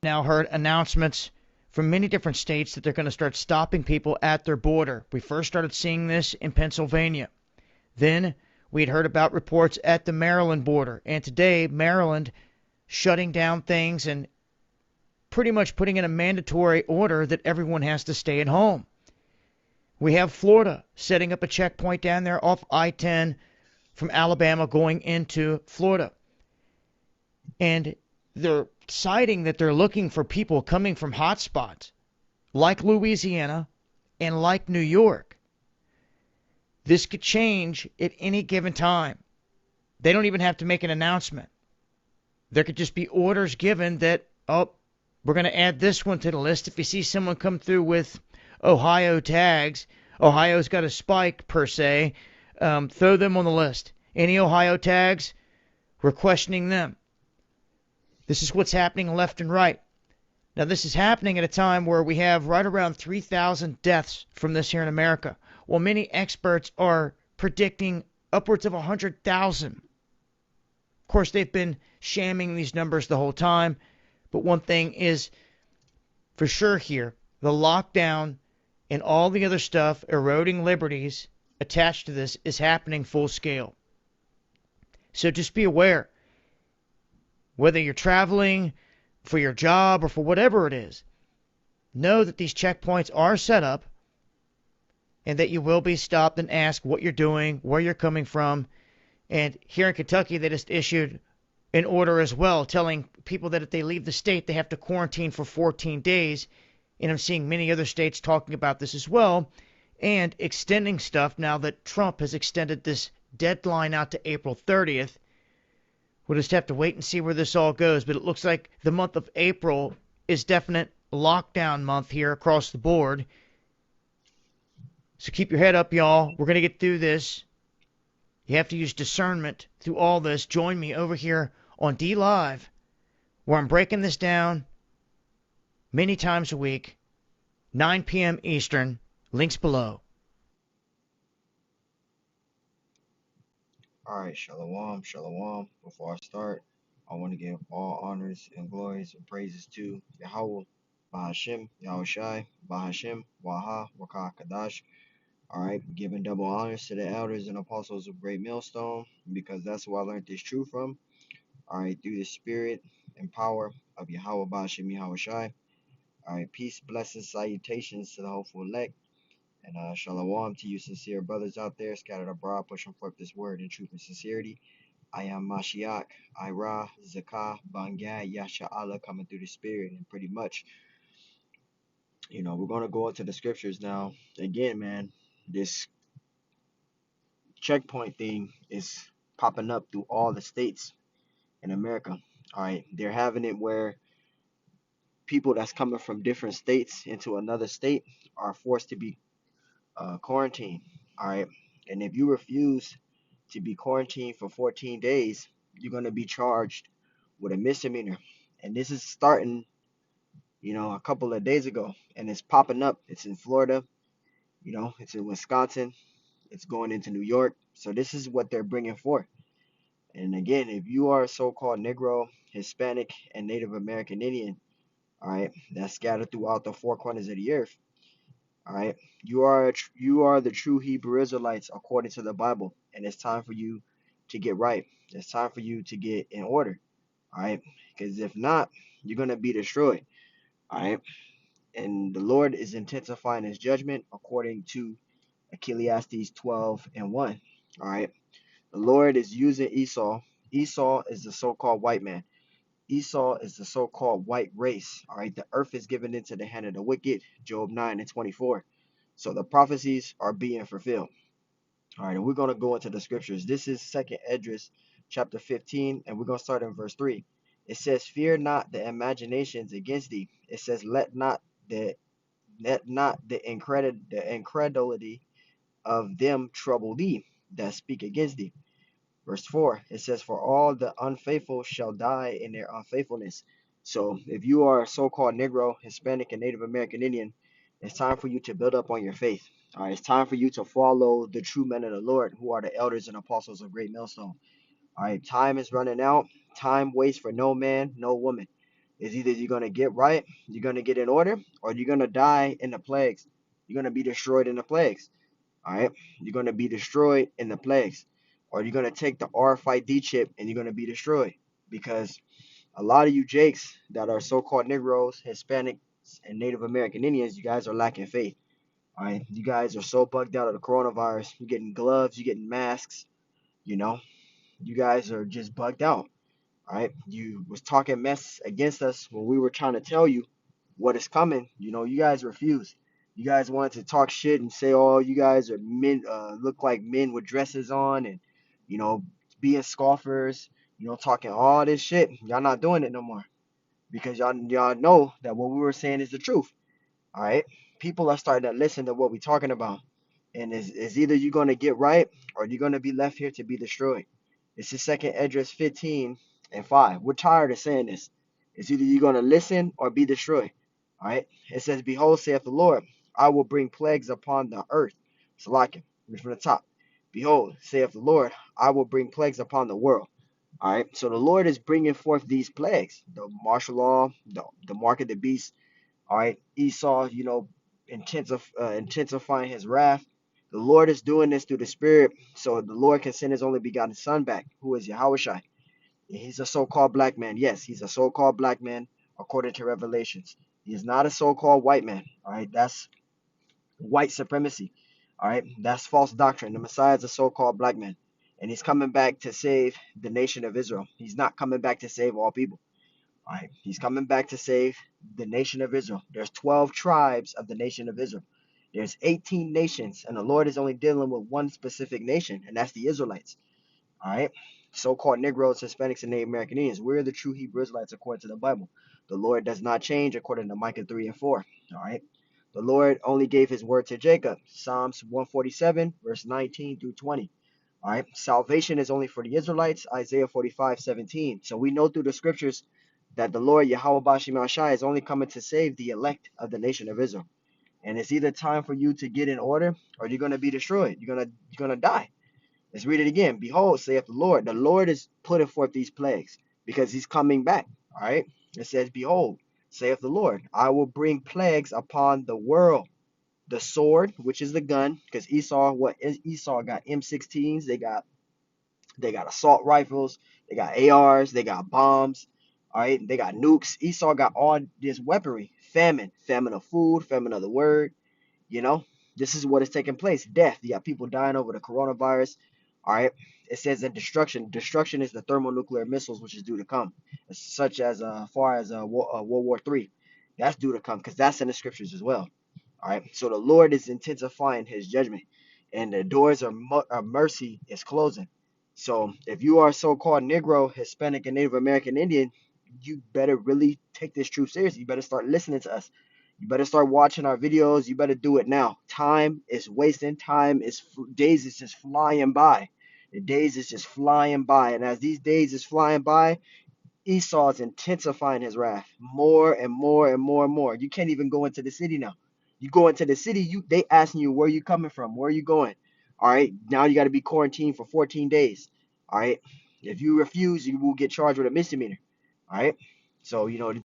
Now heard announcements from many different states that they're going to start stopping people at their border. We first started seeing this in Pennsylvania. Then we had heard about reports at the Maryland border. And today, Maryland shutting down things and pretty much putting in a mandatory order that everyone has to stay at home. We have Florida setting up a checkpoint down there off I-10 from Alabama going into Florida. And they're citing that they're looking for people coming from hotspots like Louisiana and like New York. This could change at any given time. They don't even have to make an announcement. There could just be orders given that, oh, we're going to add this one to the list. If you see someone come through with Ohio tags, Ohio's got a spike per se, throw them on the list. Any Ohio tags, we're questioning them. This is what's happening left and right. Now, this is happening at a time where we have right around 3,000 deaths from this here in America, while many experts are predicting upwards of 100,000. Of course, they've been shamming these numbers the whole time, but one thing is for sure here, the lockdown and all the other stuff, eroding liberties attached to this, is happening full scale. So just be aware, whether you're traveling for your job or for whatever it is, know that these checkpoints are set up and that you will be stopped and asked what you're doing, where you're coming from. And here in Kentucky, they just issued an order as well, telling people that if they leave the state, they have to quarantine for 14 days. And I'm seeing many other states talking about this as well, and extending stuff now that Trump has extended this deadline out to April 30th. We'll just have to wait and see where this all goes. But it looks like the month of April is definite lockdown month here across the board. So keep your head up, y'all. We're going to get through this. You have to use discernment through all this. Join me over here on D Live, where I'm breaking this down many times a week, 9 p.m. Eastern. Links below. All right, shalom, shalom. Before I start, I want to give all honors and glories and praises to Yahweh, Bahashim, Yahushai, Bahashim, Waha, Wakah, Kadash. All right, giving double honors to the elders and apostles of Great Millstone because that's who I learned this truth from. All right, through the spirit and power of Yahweh, Bahashim, Yahushai. All right, peace, blessings, salutations to the hopeful elect. And shalom to you sincere brothers out there scattered abroad, pushing forth this word in truth and sincerity. I am Mashiach, Ira, Zakah, Bangad, Yasha Allah coming through the spirit. And pretty much, we're going to go into the scriptures now. Again, man, this checkpoint thing is popping up through all the states in America. All right. They're having it where people that's coming from different states into another state are forced to be quarantined. All right. And if you refuse to be quarantined for 14 days, you're going to be charged with a misdemeanor. And this is starting, a couple of days ago, and it's popping up. It's in Florida, it's in Wisconsin, it's going into New York. So this is what they're bringing forth. And again, if you are a so-called Negro, Hispanic, and Native American Indian, all right, that's scattered throughout the four corners of the earth, all right, you are the true Hebrew Israelites according to the Bible, and it's time for you to get right. It's time for you to get in order, all right, because if not, you're gonna be destroyed, all right. And the Lord is intensifying his judgment according to Ecclesiastes 12 and 1. All right. The Lord is using Esau. Esau is the so-called white man. Esau is the so-called white race. All right. The earth is given into the hand of the wicked. Job 9 and 24. So the prophecies are being fulfilled. All right. And we're going to go into the scriptures. This is 2nd Esdras chapter 15, and we're going to start in verse 3. It says, fear not the imaginations against thee. It says, the let not the incredulity of them trouble thee that speak against thee. Verse 4, it says, for all the unfaithful shall die in their unfaithfulness. So if you are a so-called Negro, Hispanic, and Native American Indian, it's time for you to build up on your faith. All right, it's time for you to follow the true men of the Lord, who are the elders and apostles of Great Millstone. All right, time is running out. Time waits for no man, no woman. It's either you're gonna get right, you're gonna get in order, or you're gonna die in the plagues. You're gonna be destroyed in the plagues. All right, you're gonna be destroyed in the plagues, or you're gonna take the RFID chip and you're gonna be destroyed because a lot of you Jakes that are so-called Negroes, Hispanics, and Native American Indians, you guys are lacking faith. All right, you guys are so bugged out of the coronavirus. You're getting gloves, you're getting masks. You know, you guys are just bugged out. All right, you was talking mess against us when we were trying to tell you what is coming. You know, you guys refused. You guys wanted to talk shit and say, "Oh, you guys are men, look like men with dresses on, and you know, being scoffers." You know, talking all this shit. Y'all not doing it no more because y'all know that what we were saying is the truth. All right, people are starting to listen to what we're talking about, and is either you're gonna get right or you're gonna be left here to be destroyed. It's the second Esdras 15:5. We're tired of saying this. It's either you're gonna listen or be destroyed. All right. It says, "Behold, saith the Lord, I will bring plagues upon the earth." Salakim, read from the top. Behold, saith the Lord, I will bring plagues upon the world. All right. So the Lord is bringing forth these plagues: the martial law, the mark of the beast. All right. Esau, you know, intensifying his wrath. The Lord is doing this through the Spirit, so the Lord can send His only begotten Son back, who is Yahushua. He's a so-called black man. Yes, he's a so-called black man according to Revelations. He is not a so-called white man. All right, that's white supremacy. All right, that's false doctrine. The Messiah is a so-called black man, and he's coming back to save the nation of Israel. He's not coming back to save all people. All right, he's coming back to save the nation of Israel. There's 12 tribes of the nation of Israel. There's 18 nations, and the Lord is only dealing with one specific nation, and that's the Israelites. All right, so-called Negroes, Hispanics, and Native American Indians. We're the true Hebrew Israelites according to the Bible. The Lord does not change according to Micah 3:4. All right, the Lord only gave His word to Jacob. Psalms 147, verse 19 through 20. All right, salvation is only for the Israelites. Isaiah 45:17. So we know through the scriptures that the Lord Yahweh Bashim Ashai is only coming to save the elect of the nation of Israel. And it's either time for you to get in order or you're gonna be destroyed. You're gonna die. Let's read it again. Behold, saith the Lord is putting forth these plagues because he's coming back. All right. It says, Behold, saith the Lord, I will bring plagues upon the world. The sword, which is the gun, because Esau got M16s, they got assault rifles, they got ARs, they got bombs, all right, they got nukes. Esau got all this weaponry. Famine of food, famine of the word. You know, this is what is taking place. Death. You got people dying over the coronavirus. All right. It says that destruction. Destruction is the thermonuclear missiles, which is due to come, such as far as World War III. That's due to come because that's in the scriptures as well. All right. So the Lord is intensifying His judgment, and the doors of mercy is closing. So if you are so-called Negro, Hispanic, and Native American Indian, you better really take this truth seriously. You better start listening to us. You better start watching our videos. You better do it now. Time is wasting. Days is just flying by. The days is just flying by, and as these days is flying by, Esau is intensifying his wrath more and more and more and more. You can't even go into the city now. You go into the city, they asking you where you coming from, where you going. All right, now you got to be quarantined for 14 days. All right, if you refuse, you will get charged with a misdemeanor. All right, so